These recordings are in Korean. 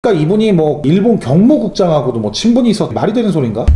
그러니까 이분이 뭐 일본 경무국장하고도 뭐 친분이 있어서 말이 되는 소린가?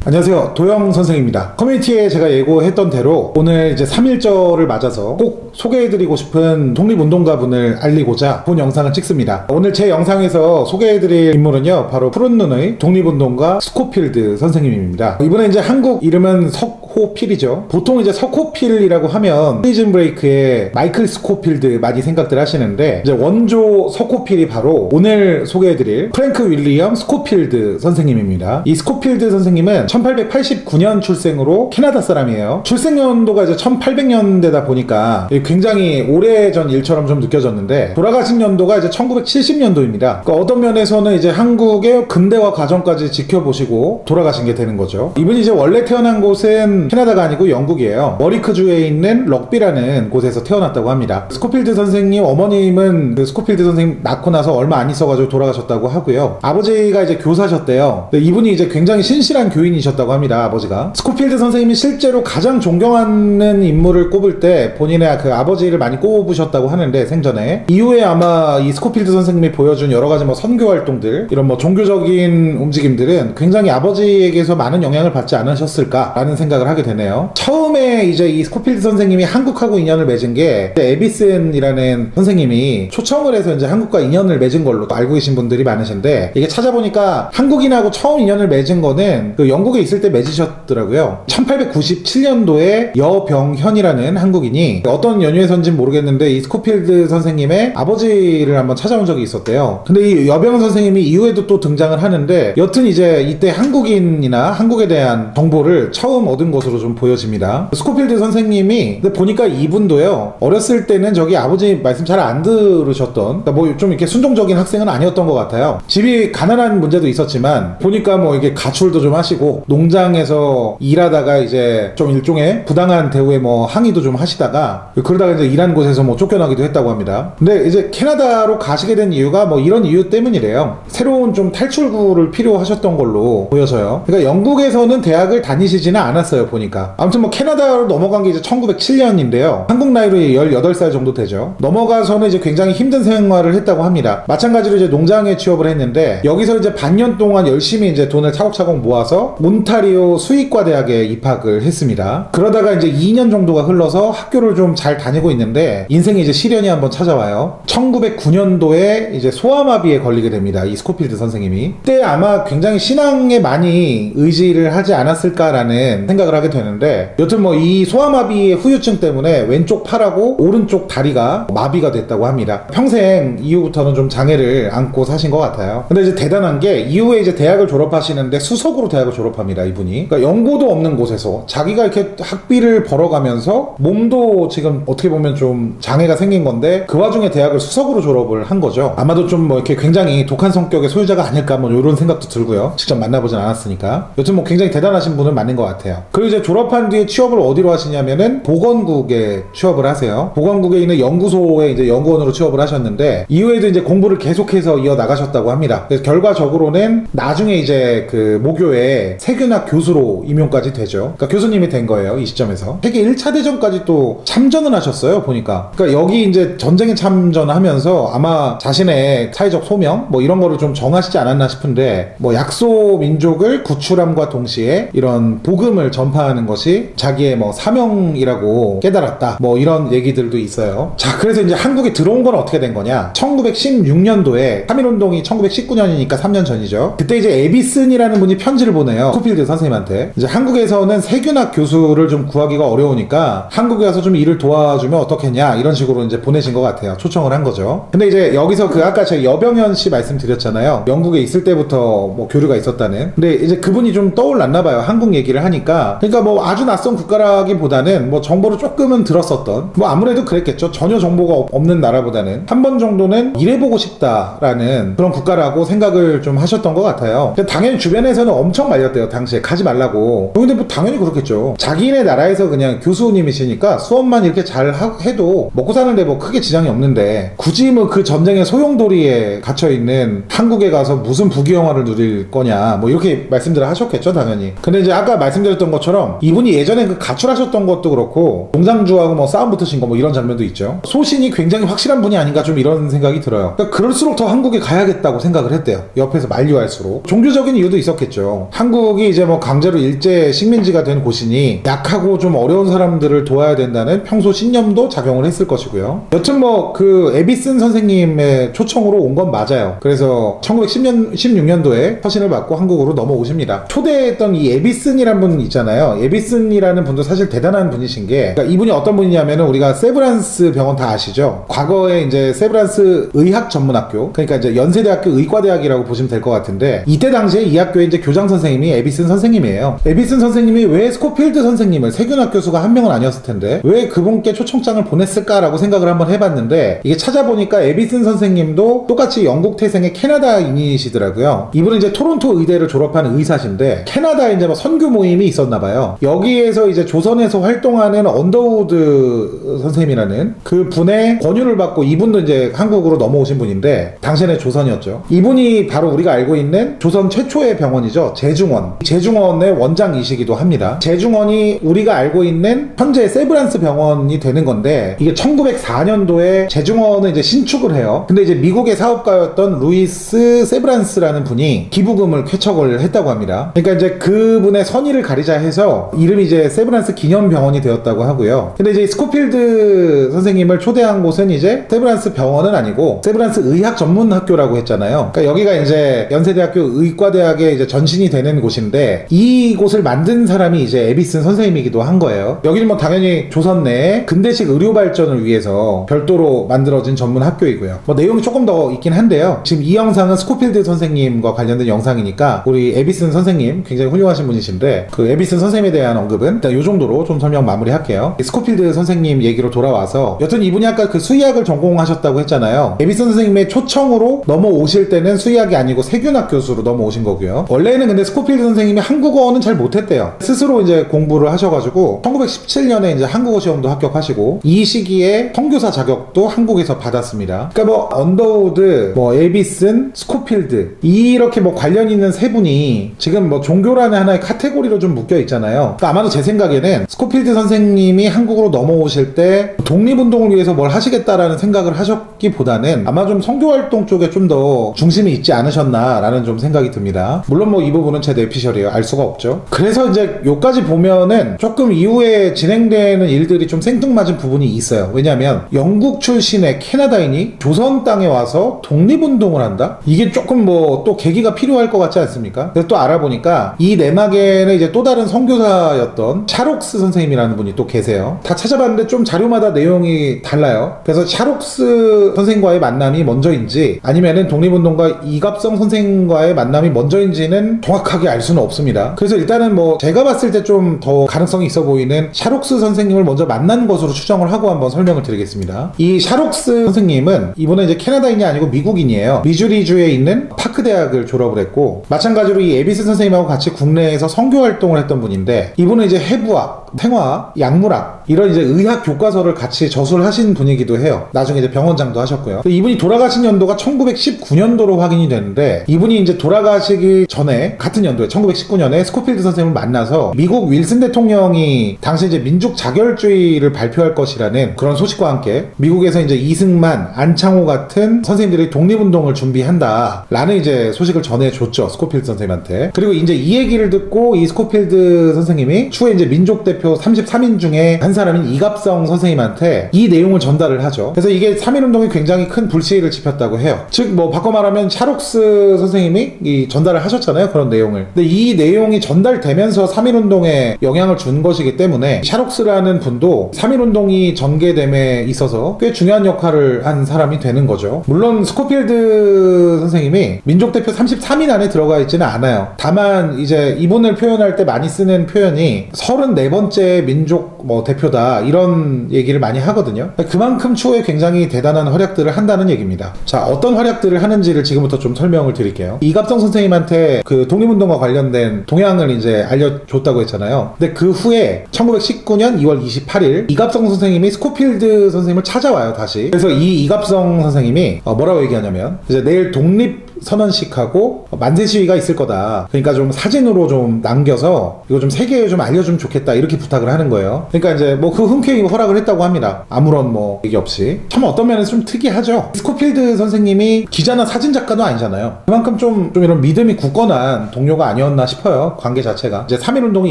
안녕하세요, 도영 선생입니다. 커뮤니티에 제가 예고했던 대로 오늘 이제 3.1절을 맞아서 꼭 소개해드리고 싶은 독립운동가분을 알리고자 본 영상을 찍습니다. 오늘 제 영상에서 소개해드릴 인물은요, 바로 푸른 눈의 독립운동가 스코필드 선생님입니다. 이분은 이제 한국 이름은 석호필이죠. 보통 이제 석호필이라고 하면 프리즌 브레이크의 마이클 스코필드 많이 생각들 하시는데, 이제 원조 석호필이 바로 오늘 소개해드릴 프랭크 윌리엄 스코필드 선생님입니다. 이 스코필드 선생님은 1889년 출생으로 캐나다 사람이에요. 출생 연도가 이제 1800년대다 보니까 굉장히 오래전 일처럼 좀 느껴졌는데, 돌아가신 연도가 이제 1970년도입니다. 그러니까 어떤 면에서는 이제 한국의 근대화 과정까지 지켜보시고 돌아가신 게 되는 거죠. 이분이 이제 원래 태어난 곳은 캐나다가 아니고 영국이에요. 머리크주에 있는 럭비라는 곳에서 태어났다고 합니다. 스코필드 선생님 어머님은 그 스코필드 선생님 낳고 나서 얼마 안 있어가지고 돌아가셨다고 하고요. 아버지가 이제 교사셨대요. 근데 이분이 이제 굉장히 신실한 교인이셨다고 합니다. 아버지가. 스코필드 선생님이 실제로 가장 존경하는 인물을 꼽을 때 본인의 그 아버지를 많이 꼽으셨다고 하는데, 생전에. 이후에 아마 이 스코필드 선생님이 보여준 여러 가지 뭐 선교 활동들, 이런 뭐 종교적인 움직임들은 굉장히 아버지에게서 많은 영향을 받지 않으셨을까라는 생각을 하게 되네요. 처음에 이제 이 스코필드 선생님이 한국하고 인연을 맺은 게 에비슨이라는 선생님이 초청을 해서 이제 한국과 인연을 맺은 걸로 알고 계신 분들이 많으신데, 이게 찾아보니까 한국인하고 처음 인연을 맺은 거는 그 영국에 있을 때 맺으셨더라고요. 1897년도에 여병현이라는 한국인이 어떤 연유에서인지는 모르겠는데 이 스코필드 선생님의 아버지를 한번 찾아온 적이 있었대요. 근데 이 여병현 선생님이 이후에도 또 등장을 하는데, 여튼 이제 이때 한국인이나 한국에 대한 정보를 처음 얻은 것으로 좀 보여집니다. 스코필드 선생님이 근데 보니까 이분도요, 어렸을 때는 저기 아버지 말씀 잘 안 들으셨던, 그러니까 뭐 좀 이렇게 순종적인 학생은 아니었던 것 같아요. 집이 가난한 문제도 있었지만 보니까 뭐 이게 가출도 좀 하시고, 농장에서 일하다가 이제 좀 일종의 부당한 대우에 뭐 항의도 좀 하시다가, 그러다가 이제 일한 곳에서 뭐 쫓겨나기도 했다고 합니다. 근데 이제 캐나다로 가시게 된 이유가 뭐 이런 이유 때문이래요. 새로운 좀 탈출구를 필요하셨던 걸로 보여서요. 그러니까 영국에서는 대학을 다니시지는 않았어요, 보니까. 아무튼 뭐 캐나다로 넘어간 게 이제 1907년인데요. 한국 나이로 18살 정도 되죠. 넘어가서는 이제 굉장히 힘든 생활을 했다고 합니다. 마찬가지로 이제 농장에 취업을 했는데, 여기서 이제 반년 동안 열심히 이제 돈을 차곡차곡 모아서 몬타리오 수의과 대학에 입학을 했습니다. 그러다가 이제 2년 정도가 흘러서 학교를 좀 잘 다니고 있는데, 인생에 이제 시련이 한번 찾아와요. 1909년도에 이제 소아마비에 걸리게 됩니다. 이 스코필드 선생님이. 그때 아마 굉장히 신앙에 많이 의지를 하지 않았을까라는 생각을 하게 되는데, 여튼 뭐 이 소아마비의 후유증 때문에 왼쪽 팔하고 오른쪽 다리가 마비가 됐다고 합니다. 평생 이후부터는 좀 장애를 안고 사신 것 같아요. 근데 이제 대단한 게, 이후에 이제 대학을 졸업하시는데 수석으로 대학을 졸업합니다, 이분이. 그러니까 연고도 없는 곳에서 자기가 이렇게 학비를 벌어가면서, 몸도 지금 어떻게 보면 좀 장애가 생긴 건데 그 와중에 대학을 수석으로 졸업을 한 거죠. 아마도 좀 뭐 이렇게 굉장히 독한 성격의 소유자가 아닐까 뭐 이런 생각도 들고요. 직접 만나보진 않았으니까. 여튼 뭐 굉장히 대단하신 분은 맞는 것 같아요. 그리고 이제 졸업한 뒤에 취업을 어디로 하시냐면은 보건국에 취업을 하세요. 보건국에 있는 연구소에 이제 연구원으로 취업을 하셨는데, 이후에도 이제 공부를 계속해서 이어나가셨다고 합니다. 그래서 결과적으로는 나중에 이제 그 모교의 세균학 교수로 임용까지 되죠. 그러니까 교수님이 된 거예요, 이 시점에서. 세계 1차 대전까지 또 참전을 하셨어요, 보니까. 그러니까 여기 이제 전쟁에 참전하면서 아마 자신의 사회적 소명 뭐 이런 거를 좀 정하시지 않았나 싶은데, 뭐 약소 민족을 구출함과 동시에 이런 복음을 전파하는 것이 자기의 뭐 사명이라고 깨달았다, 뭐 이런 얘기들도 있어요. 자, 그래서 이제 한국에 들어온 건 어떻게 된 거냐. 1916년도에 3.1운동이 1919년이니까 3년 전이죠. 그때 이제 에비슨이라는 분이 편지를 보내요, 스코필드 선생님한테. 이제 한국에서는 세균학 교수를 좀 구하기가 어려우니까 한국에 와서 좀 일을 도와주면 어떻겠냐, 이런 식으로 이제 보내신 것 같아요. 초청을 한 거죠. 근데 이제 여기서 그 아까 제가 여병현 씨 말씀드렸잖아요. 영국에 있을 때부터 뭐 교류가 있었다는. 근데 이제 그분이 좀 떠올랐나 봐요, 한국 얘기를 하니까. 그러니까 뭐 아주 낯선 국가라기보다는 뭐 정보를 조금은 들었었던, 뭐 아무래도 그랬겠죠. 전혀 정보가 없는 나라보다는 한 번 정도는 일해보고 싶다라는 그런 국가라고 생각을 좀 하셨던 것 같아요. 당연히 주변에서는 엄청 말렸대요, 당시에. 가지 말라고. 근데 뭐 당연히 그렇겠죠. 자기네 나라에서 그냥 교수님이시니까 수업만 이렇게 잘 해도 먹고 사는데 뭐 크게 지장이 없는데, 굳이 뭐 그 전쟁의 소용돌이에 갇혀있는 한국에 가서 무슨 부귀영화를 누릴 거냐, 뭐 이렇게 말씀들을 하셨겠죠, 당연히. 근데 이제 아까 말씀드렸던 것처럼 것처럼 이분이 예전에 그 가출하셨던 것도 그렇고 농장주하고 뭐 싸움 붙으신 거 뭐 이런 장면도 있죠. 소신이 굉장히 확실한 분이 아닌가 좀 이런 생각이 들어요. 그러니까 그럴수록 더 한국에 가야겠다고 생각을 했대요. 옆에서 만류할수록. 종교적인 이유도 있었겠죠. 한국이 이제 뭐 강제로 일제 식민지가 된 곳이니 약하고 좀 어려운 사람들을 도와야 된다는 평소 신념도 작용을 했을 것이고요. 여튼 뭐 그 에비슨 선생님의 초청으로 온 건 맞아요. 그래서 1916년도에 서신을 받고 한국으로 넘어오십니다. 초대했던 이 에비슨이라는 분 있잖아요. 에비슨이라는 분도 사실 대단한 분이신 게, 그러니까 이분이 어떤 분이냐면은 우리가 세브란스 병원 다 아시죠? 과거에 이제 세브란스 의학전문학교, 그러니까 이제 연세대학교 의과대학이라고 보시면 될 것 같은데, 이때 당시에 이 학교의 이제 교장 선생님이 에비슨 선생님이에요. 에비슨 선생님이 왜 스코필드 선생님을, 세균학 교수가 한 명은 아니었을 텐데 왜 그분께 초청장을 보냈을까라고 생각을 한번 해봤는데, 이게 찾아보니까 에비슨 선생님도 똑같이 영국 태생의 캐나다인이시더라고요. 이분은 이제 토론토 의대를 졸업한 의사신데 캐나다에 이제 뭐 선교 모임이 있었나봐요. 여기에서 이제 조선에서 활동하는 언더우드 선생님이라는 그 분의 권유를 받고, 이분도 이제 한국으로 넘어오신 분인데 당시에는 조선이었죠. 이분이 바로 우리가 알고 있는 조선 최초의 병원이죠. 제중원. 제중원의 원장이시기도 합니다. 제중원이 우리가 알고 있는 현재 세브란스 병원이 되는 건데, 이게 1904년도에 제중원을 이제 신축을 해요. 근데 이제 미국의 사업가였던 루이스 세브란스라는 분이 기부금을 쾌척을 했다고 합니다. 그러니까 이제 그분의 선의를 가리자 해서 이름이 이제 세브란스 기념병원이 되었다고 하고요. 근데 이제 스코필드 선생님을 초대한 곳은 이제 세브란스 병원은 아니고 세브란스 의학전문학교라고 했잖아요. 그러니까 여기가 이제 연세대학교 의과대학의 이제 전신이 되는 곳인데, 이곳을 만든 사람이 이제 에비슨 선생님이기도 한 거예요. 여기는 뭐 당연히 조선 내에 근대식 의료 발전을 위해서 별도로 만들어진 전문 학교이고요. 뭐 내용이 조금 더 있긴 한데요. 지금 이 영상은 스코필드 선생님과 관련된 영상이니까 우리 에비슨 선생님 굉장히 훌륭하신 분이신데, 그 에비슨 선생님에 대한 언급은 일단 이 정도로 좀 설명 마무리할게요. 스코필드 선생님 얘기로 돌아와서, 여튼 이분이 아까 그 수의학을 전공하셨다고 했잖아요. 에비슨 선생님의 초청으로 넘어오실 때는 수의학이 아니고 세균학 교수로 넘어오신 거고요. 원래는 근데 스코필드 선생님이 한국어는 잘 못했대요. 스스로 이제 공부를 하셔가지고 1917년에 이제 한국어 시험도 합격하시고, 이 시기에 선교사 자격도 한국에서 받았습니다. 그러니까 뭐 언더우드, 뭐 에비슨, 스코필드, 이렇게 뭐 관련 있는 세 분이 지금 뭐 종교라는 하나의 카테고리로 좀 묶여 있잖아요. 그러니까 아마도 제 생각에는 스코필드 선생님이 한국으로 넘어오실 때 독립운동을 위해서 뭘 하시겠다라는 생각을 하셨기보다는 아마 좀 선교활동 쪽에 좀 더 중심이 있지 않으셨나라는 좀 생각이 듭니다. 물론 뭐 이 부분은 제 뇌피셜이에요. 알 수가 없죠. 그래서 이제 요까지 보면은 조금 이후에 진행되는 일들이 좀 생뚱맞은 부분이 있어요. 왜냐하면 영국 출신의 캐나다인이 조선 땅에 와서 독립운동을 한다? 이게 조금 뭐 또 계기가 필요할 것 같지 않습니까? 그래서 또 알아보니까 이 내막에는 이제 또 다른 선교사였던 샤록스 선생님이라는 분이 또 계세요. 다 찾아봤는데 좀 자료마다 내용이 달라요. 그래서 샤록스 선생과의 만남이 먼저인지 아니면은 독립운동가 이갑성 선생과의 만남이 먼저인지는 정확하게 알 수는 없습니다. 그래서 일단은 뭐 제가 봤을 때 좀 더 가능성이 있어 보이는 샤록스 선생님을 먼저 만난 것으로 추정을 하고 한번 설명을 드리겠습니다. 이 샤록스 선생님은 이분은 이제 캐나다인이 아니고 미국인이에요. 미주리주에 있는 파크 대학을 졸업을 했고, 마찬가지로 이 에비슨 선생님하고 같이 국내에서 선교 활동을 했던 분인데, 이분은 이제 해부학, 생화학, 약물학 이런 이제 의학 교과서를 같이 저술을 하신 분이기도 해요. 나중에 이제 병원장도 하셨고요. 이분이 돌아가신 연도가 1919년도로 확인이 되는데, 이분이 이제 돌아가시기 전에 같은 연도에 1919년에 스코필드 선생님을 만나서 미국 윌슨 대통령이 당시 이제 민족 자결주의를 발표할 것이라는 그런 소식과 함께 미국에서 이제 이승만, 안창호 같은 선생님들이 독립운동을 준비한다 라는 이제 소식을 전해줬죠, 스코필드 선생님한테. 그리고 이제 이 얘기를 듣고 이 스코필드 선생님이 추후에 이제 민족 대표 33인 중에 한 사람인 이갑성 선생님한테 이 내용을 전달을 하죠. 그래서 이게 3.1운동이 굉장히 큰 불씨를 지폈다고 해요. 즉 뭐 바꿔 말하면 샤록스 선생님이 이 전달을 하셨잖아요, 그런 내용을. 근데 이 내용이 전달되면서 3.1운동에 영향을 준 것이기 때문에 샤록스라는 분도 3.1운동이 전개됨에 있어서 꽤 중요한 역할을 한 사람이 되는 거죠. 물론 스코필드 선생님이 민족대표 33인 안에 들어가 있지는 않아요. 다만 이제 이분을 표현할 때 많이 쓰는 표현이 34번째 민족 뭐 대표다, 이런 얘기를 많이 하거든요. 그만큼 추후에 굉장히 대단한 활약들을 한다는 얘기입니다. 자, 어떤 활약들을 하는지를 지금부터 좀 설명을 드릴게요. 이갑성 선생님한테 그 독립운동과 관련된 동향을 이제 알려줬다고 했잖아요. 근데 그 후에 1919년 2월 28일 이갑성 선생님이 스코필드 선생님을 찾아와요, 다시. 그래서 이 이갑성 선생님이 뭐라고 얘기하냐면, 이제 내일 독립 선언식하고 만세 시위가 있을 거다. 그러니까 좀 사진으로 좀 남겨서 이거 좀 세계에 좀 알려주면 좋겠다. 이렇게 부탁을 하는 거예요. 그러니까 이제 뭐 그 흔쾌히 허락을 했다고 합니다. 아무런 뭐 얘기 없이. 참 어떤 면에서 좀 특이하죠. 스코필드 선생님이 기자나 사진작가도 아니잖아요. 그만큼 좀 이런 믿음이 굳건한 동료가 아니었나 싶어요. 관계 자체가. 이제 3.1운동이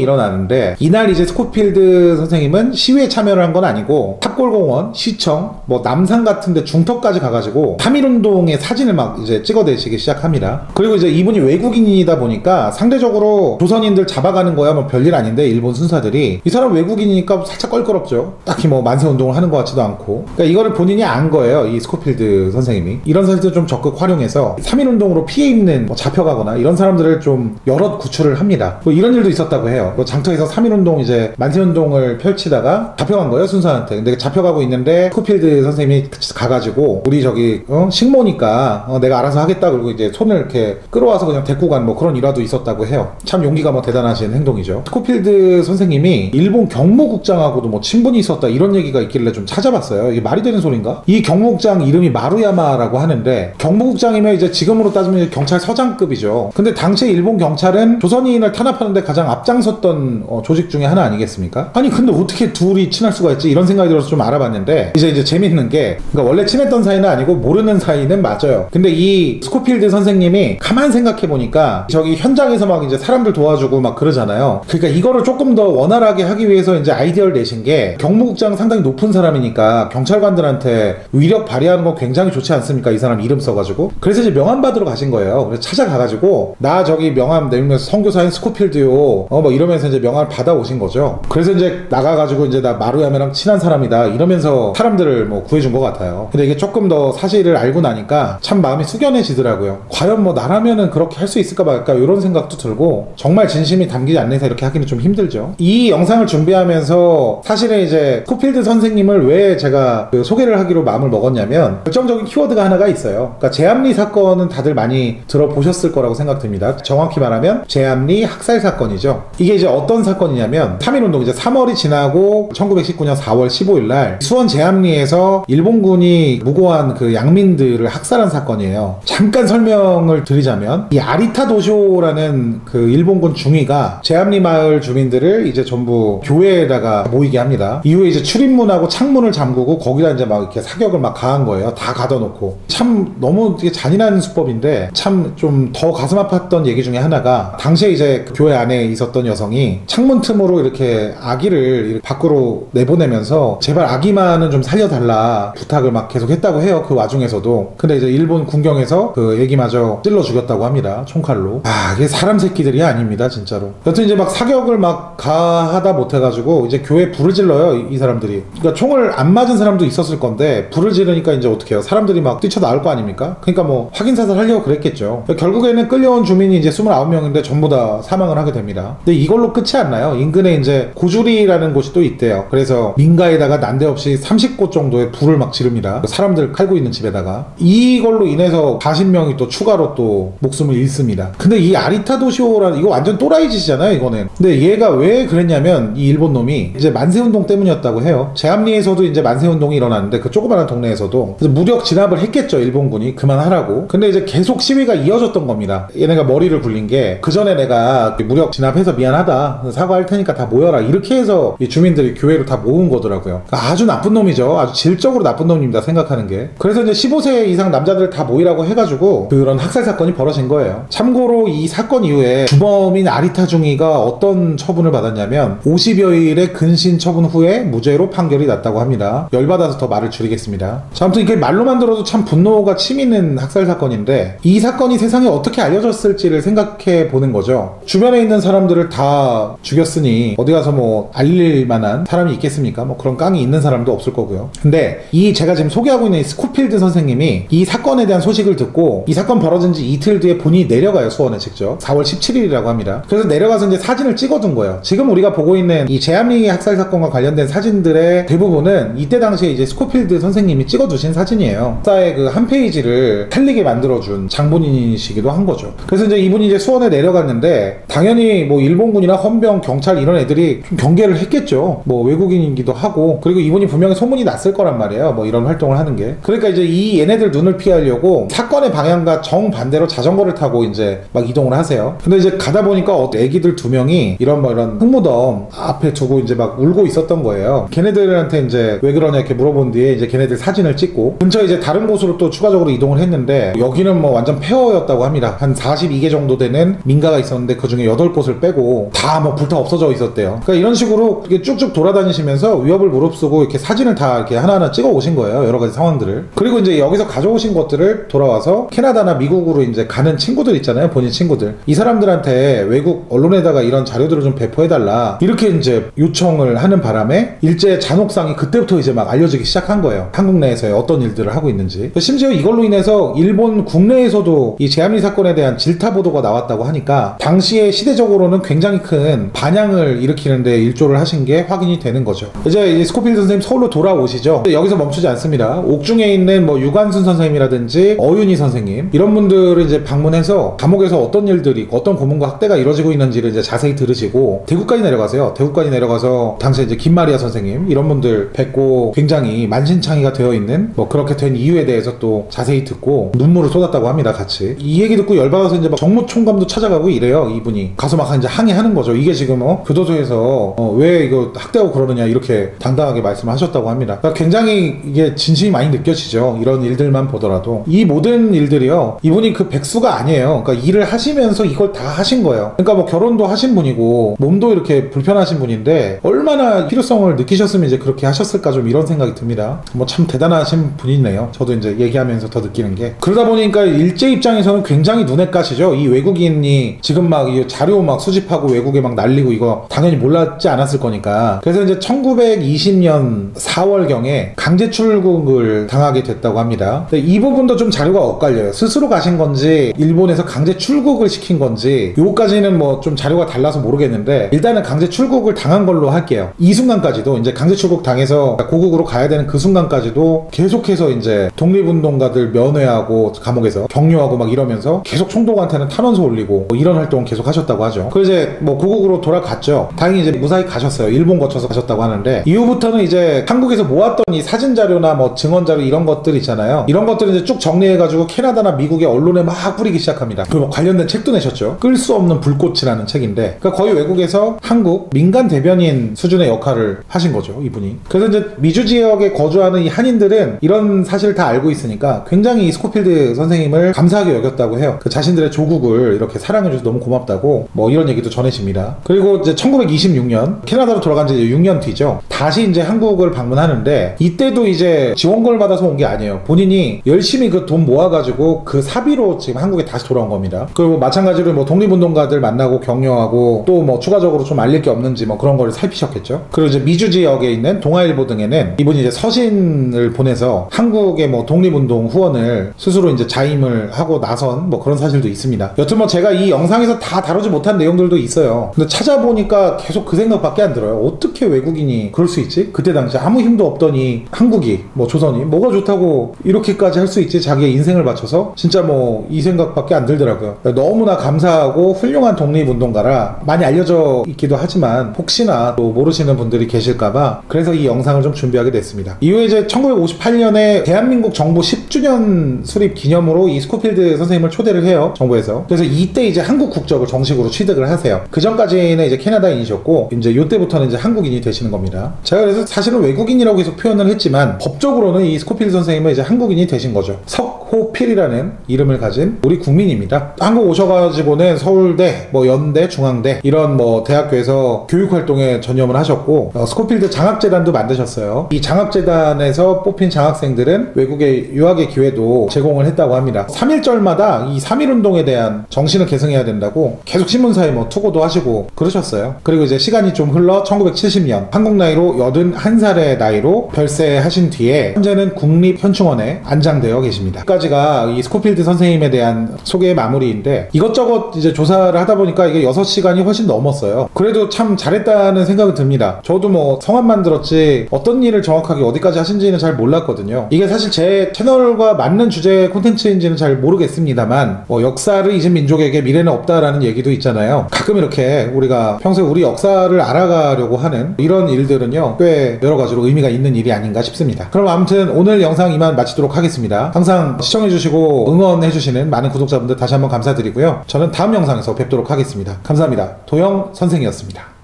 일어나는데 이날 이제 스코필드 선생님은 시위에 참여를 한 건 아니고 탑골공원, 시청, 뭐 남산 같은데 중턱까지 가가지고 3.1운동의 사진을 막 이제 찍어대시기 시작합니다. 그리고 이제 이분이 외국인이다 보니까 상대적으로 조선인들 잡아가는 거야 뭐 별일 아닌데 일본 순사들이 이 사람 외국인이니까 살짝 껄끄럽죠. 딱히 뭐 만세운동을 하는 것 같지도 않고. 그러니까 이거를 본인이 안 거예요. 이 스코필드 선생님이. 이런 사실도 좀 적극 활용해서 3.1운동으로 피해 입는 뭐 잡혀가거나 이런 사람들을 좀 여럿 구출을 합니다. 뭐 이런 일도 있었다고 해요. 뭐 장터에서 3.1운동 이제 만세운동을 펼치다가 잡혀간 거예요, 순사한테. 근데 잡혀가고 있는데 스코필드 선생님이 가가지고 우리 저기 식모니까 내가 알아서 하겠다. 그리고 이제 손을 이렇게 끌어와서 그냥 데리고 간 뭐 그런 일화도 있었다고 해요. 참 용기가 뭐 대단하신 행동이죠. 스코필드 선생님이 일본 경무국장하고도 뭐 친분이 있었다 이런 얘기가 있길래 좀 찾아봤어요. 이게 말이 되는 소린가? 이 경무국장 이름이 마루야마라고 하는데 경무국장이면 이제 지금으로 따지면 경찰서장급이죠. 근데 당시에 일본 경찰은 조선인을 탄압하는데 가장 앞장섰던 조직 중에 하나 아니겠습니까? 아니 근데 어떻게 둘이 친할 수가 있지? 이런 생각이 들어서 좀 알아봤는데 이제 재밌는 게 그러니까 원래 친했던 사이는 아니고 모르는 사이는 맞아요. 근데 이 스코필드 선생님이 가만 생각해 보니까 저기 현장에서 막 이제 사람들 도와주고 막 그러잖아요. 그러니까 이거를 조금 더 원활하게 하기 위해서 이제 아이디어를 내신 게 경무국장 상당히 높은 사람이니까 경찰관들한테 위력 발휘하는 거 굉장히 좋지 않습니까? 이 사람 이름 써가지고. 그래서 이제 명함 받으러 가신 거예요. 그래서 찾아가가지고 나 저기 명함 내밀면서 선교사인 스코필드요. 뭐 이러면서 이제 명함을 받아오신 거죠. 그래서 이제 나가가지고 이제 나 마루야마랑 친한 사람이다 이러면서 사람들을 뭐 구해준 것 같아요. 근데 이게 조금 더 사실을 알고 나니까 참 마음이 숙연해지더라고요. 과연 뭐 나라면은 그렇게 할 수 있을까 말까 이런 생각도 들고 정말 진심이 담기지 않는 이상 이렇게 하기는 좀 힘들죠. 이 영상을 준비하면서 사실은 이제 스코필드 선생님을 왜 제가 소개를 하기로 마음을 먹었냐면 결정적인 키워드가 하나가 있어요. 그러니까 제암리 사건은 다들 많이 들어보셨을 거라고 생각됩니다. 정확히 말하면 제암리 학살 사건이죠. 이게 이제 어떤 사건이냐면 3.1운동 이제 3월이 지나고 1919년 4월 15일 날 수원 제암리에서 일본군이 무고한 그 양민들을 학살한 사건이에요. 잠깐 설명을 드리자면 이 아리타 도쇼라는 그 일본군 중위가 제암리 마을 주민들을 이제 전부 교회에다가 모이게 합니다. 이후에 이제 출입문하고 창문을 잠그고 거기다 이제 막 이렇게 사격을 막 가한 거예요. 다 가둬놓고. 참 너무 되게 잔인한 수법인데 참 좀 더 가슴 아팠던 얘기 중에 하나가 당시에 이제 그 교회 안에 있었던 여성이 창문 틈으로 이렇게 아기를 밖으로 내보내면서 제발 아기만은 좀 살려달라 부탁을 막 계속 했다고 해요. 그 와중에서도. 근데 이제 일본 군경에서 그 애기마저 찔러 죽였다고 합니다. 총칼로. 이게 사람 새끼들이 아닙니다. 진짜로. 여튼 이제 막 사격을 막 가하다 못해가지고 이제 교회에 불을 질러요. 이 사람들이. 그러니까 총을 안 맞은 사람도 있었을 건데 불을 지르니까 이제 어떻게 해요? 사람들이 막 뛰쳐나올 거 아닙니까? 그러니까 뭐 확인사살 하려고 그랬겠죠. 결국에는 끌려온 주민이 이제 29명인데 전부 다 사망을 하게 됩니다. 근데 이걸로 끝이 안 나요. 인근에 이제 고주리라는 곳이 또 있대요. 그래서 민가에다가 난데없이 30곳 정도의 불을 막 지릅니다. 사람들 칼고 있는 집에다가. 이걸로 인해서 40명이 또 추가로 또 목숨을 잃습니다. 근데 이 아리타 도시오라는 이거 완전 또라이 짓이잖아요, 이거는. 근데 얘가 왜 그랬냐면 이 일본 놈이 이제 만세운동 때문이었다고 해요. 제암리에서도 이제 만세운동이 일어났는데 그 조그마한 동네에서도 그래서 무력 진압을 했겠죠, 일본군이. 그만하라고. 근데 이제 계속 시위가 이어졌던 겁니다. 얘네가 머리를 굴린 게 그 전에 내가 무력 진압해서 미안하다, 사과할 테니까 다 모여라, 이렇게 해서 이 주민들이 교회로 다 모은 거더라고요. 그러니까 아주 나쁜 놈이죠. 아주 질적으로 나쁜 놈입니다, 생각하는 게. 그래서 이제 15세 이상 남자들 다 모이라고 해가지고 그런 학살 사건이 벌어진 거예요. 참고로 이 사건 이후에 주범인 아리타 중위가 어떤 처분을 받았냐면 50여일의 근신 처분 후에 무죄로 판결이 났다고 합니다. 열받아서 더 말을 줄이겠습니다. 자, 아무튼 이게 말로만 들어도 참 분노가 치미는 학살 사건인데 이 사건이 세상에 어떻게 알려졌을지를 생각해 보는 거죠. 주변에 있는 사람들을 다 죽였으니 어디 가서 뭐 알릴 만한 사람이 있겠습니까? 뭐 그런 깡이 있는 사람도 없을 거고요. 근데 이 제가 지금 소개하고 있는 이 스코필드 선생님이 이 사건에 대한 소식을 듣고 이 사건 벌어진 지 이틀 뒤에 본인이 내려가요, 수원에 직접. 4월 17일이라고 합니다. 그래서 내려가서 이제 사진을 찍어둔 거예요. 지금 우리가 보고 있는 이 제암리 학살 사건과 관련된 사진들의 대부분은 이때 당시에 이제 스코필드 선생님이 찍어두신 사진이에요. 역사의 그 한 페이지를 살리게 만들어준 장본인이시기도 한 거죠. 그래서 이제 이분이 이제 수원에 내려갔는데 당연히 뭐 일본군이나 헌병, 경찰 이런 애들이 좀 경계를 했겠죠. 뭐 외국인이기도 하고. 그리고 이분이 분명히 소문이 났을 거란 말이에요. 뭐 이런 활동을 하는 게. 그러니까 이제 이 얘네들 눈을 피하려고 사건의 방향과 영상과 정반대로 자전거를 타고 이제 막 이동을 하세요. 근데 이제 가다 보니까 애기들 2명이 이런 흙무덤 앞에 두고 이제 막 울고 있었던 거예요. 걔네들한테 이제 왜 그러냐 이렇게 물어본 뒤에 이제 걔네들 사진을 찍고 근처에 이제 다른 곳으로 또 추가적으로 이동을 했는데 여기는 뭐 완전 폐허였다고 합니다. 한 42개 정도 되는 민가가 있었는데 그 중에 8곳을 빼고 다 뭐 불타 없어져 있었대요. 그러니까 이런 식으로 이렇게 쭉쭉 돌아다니시면서 위협을 무릅쓰고 이렇게 사진을 다 이렇게 하나하나 찍어 오신 거예요. 여러 가지 상황들을. 그리고 이제 여기서 가져오신 것들을 돌아와서 캐나다나 미국으로 이제 가는 친구들 있잖아요. 본인 친구들. 이 사람들한테 외국 언론에다가 이런 자료들을 좀 배포해달라. 이렇게 이제 요청을 하는 바람에 일제 잔혹상이 그때부터 이제 막 알려지기 시작한 거예요. 한국 내에서 어떤 일들을 하고 있는지. 심지어 이걸로 인해서 일본 국내에서도 이 제암리 사건에 대한 질타 보도가 나왔다고 하니까 당시에 시대적으로는 굉장히 큰 반향을 일으키는데 일조를 하신 게 확인이 되는 거죠. 이제 이 스코필드 선생님 서울로 돌아오시죠. 여기서 멈추지 않습니다. 옥중에 있는 뭐 유관순 선생님이라든지 어윤희 선생님 이런 분들을 이제 방문해서 감옥에서 어떤 일들이 어떤 고문과 학대가 이루어지고 있는지를 이제 자세히 들으시고 대구까지 내려가세요. 대구까지 내려가서 당시에 이제 김마리아 선생님 이런 분들 뵙고 굉장히 만신창이가 되어 있는 뭐 그렇게 된 이유에 대해서 또 자세히 듣고 눈물을 쏟았다고 합니다. 같이 이 얘기 듣고 열받아서 이제 막 정무총감도 찾아가고 이래요. 이분이 가서 막 이제 항의하는 거죠. 이게 지금 교도소에서 왜 이거 학대하고 그러느냐 이렇게 당당하게 말씀하셨다고 합니다. 그러니까 굉장히 이게 진심이 많이 느껴지죠. 이런 일들만 보더라도 이 모든 일들이요 이분이 그 백수가 아니에요. 그러니까 일을 하시면서 이걸 다 하신 거예요. 그러니까 뭐 결혼도 하신 분이고 몸도 이렇게 불편하신 분인데 얼마나 필요성을 느끼셨으면 이제 그렇게 하셨을까 좀 이런 생각이 듭니다. 뭐 참 대단하신 분이네요. 저도 이제 얘기하면서 더 느끼는 게 그러다 보니까 일제 입장에서는 굉장히 눈에 까시죠. 이 외국인이 지금 막 이 자료 막 수집하고 외국에 막 날리고 이거 당연히 몰랐지 않았을 거니까. 그래서 이제 1920년 4월경에 강제 출국을 당하게 됐다고 합니다. 근데 이 부분도 좀 자료가 엇갈려요. 스스로 가신 건지 일본에서 강제 출국을 시킨 건지 요거까지는 뭐 좀 자료가 달라서 모르겠는데 일단은 강제 출국을 당한 걸로 할게요. 이 순간까지도 이제 강제 출국 당해서 고국으로 가야 되는 그 순간까지도 계속해서 이제 독립운동가들 면회하고 감옥에서 격려하고 막 이러면서 계속 총독한테는 탄원서 올리고 뭐 이런 활동을 계속 하셨다고 하죠. 그래서 이제 뭐 고국으로 돌아갔죠. 다행히 이제 무사히 가셨어요. 일본 거쳐서 가셨다고 하는데 이후부터는 이제 한국에서 모았던 이 사진 자료나 뭐 증언 자료 이런 것들 있잖아요. 이런 것들을 이제 쭉 정리해가지고 캐나다나 미국의 언론에 막 뿌리기 시작합니다. 그리고 관련된 책도 내셨죠. 끌 수 없는 불꽃이라는 책인데 그러니까 거의 외국에서 한국 민간 대변인 수준의 역할을 하신 거죠. 이분이. 그래서 이제 미주 지역에 거주하는 이 한인들은 이런 사실을 다 알고 있으니까 굉장히 이 스코필드 선생님을 감사하게 여겼다고 해요. 그 자신들의 조국을 이렇게 사랑해줘서 너무 고맙다고 뭐 이런 얘기도 전해집니다. 그리고 이제 1926년 캐나다로 돌아간 지 6년 뒤죠. 다시 이제 한국을 방문하는데 이때도 이제 지원금을 받아서 온 게 아니에요. 본인이 열심히 그 돈 모아가지고 그 사비로 지금 한국에 다시 돌아온 겁니다. 그리고 마찬가지로 뭐 독립운동가들 만나고 격려하고 또 뭐 추가적으로 좀 알릴 게 없는지 뭐 그런 걸 살피셨겠죠. 그리고 이제 미주 지역에 있는 동아일보 등에는 이분이 이제 서신을 보내서 한국의 뭐 독립운동 후원을 스스로 이제 자임을 하고 나선 뭐 그런 사실도 있습니다. 여튼 뭐 제가 이 영상에서 다 다루지 못한 내용들도 있어요. 근데 찾아보니까 계속 그 생각밖에 안 들어요. 어떻게 외국인이 그럴 수 있지? 그때 당시 아무 힘도 없더니 한국이 뭐 조선이 뭐가 좋다고 이렇게까지 할 수 있지? 자기의 인생을 바쳐서 진짜 뭐 이 생각밖에 안 들더라고요. 너무나 감사하고 훌륭한 독립운동가라 많이 알려져 있기도 하지만 혹시나 또 모르시는 분들이 계실까봐 그래서 이 영상을 좀 준비하게 됐습니다. 이후에 이제 1958년에 대한민국 정부 10주년 수립 기념으로 이 스코필드 선생님을 초대를 해요. 정부에서. 그래서 이때 이제 한국 국적을 정식으로 취득을 하세요. 그 전까지는 이제 캐나다인이셨고 이제 이때부터는 이제 한국인이 되시는 겁니다. 제가 그래서 사실은 외국인이라고 계속 표현을 했지만 법적으로는 이 스코필드 선생님은 이제 한국인이 되신 거죠. 석호필이라는 이름을 가진 우리 국민입니다. 한국 오셔가지고는 서울대, 뭐 연대, 중앙대 이런 뭐 대학교에서 교육활동에 전념을 하셨고 스코필드 장학재단도 만드셨어요. 이 장학재단에서 뽑힌 장학생들은 외국의 유학의 기회도 제공을 했다고 합니다. 3.1절마다 이 3.1운동에 대한 정신을 계승해야 된다고 계속 신문사에 뭐 투고도 하시고 그러셨어요. 그리고 이제 시간이 좀 흘러 1970년 한국 나이로 81살의 나이로 별세하신 뒤에 현재는 국립현충원에 안장되어 계십니다. 까지가 이 스코필드 선생님에 대한 소개의 마무리인데 이것저것 이제 조사를 하다 보니까 이게 6시간이 훨씬 넘었어요. 그래도 참 잘했다는 생각이 듭니다. 저도 뭐 성함만 들었지 어떤 일을 정확하게 어디까지 하신지는 잘 몰랐거든요. 이게 사실 제 채널과 맞는 주제 콘텐츠인지는 잘 모르겠습니다만 뭐 역사를 잊은 민족에게 미래는 없다라는 얘기도 있잖아요. 가끔 이렇게 우리가 평소에 우리 역사를 알아가려고 하는 이런 일들은요 꽤 여러 가지로 의미가 있는 일이 아닌가 싶습니다. 그럼 아무튼 오늘 영상 이만 마치도록 하겠습니다. 항상 시청해주시고 또 응원해주시는 많은 구독자분들 다시 한번 감사드리고요. 저는 다음 영상에서 뵙도록 하겠습니다. 감사합니다. 도영 선생이었습니다.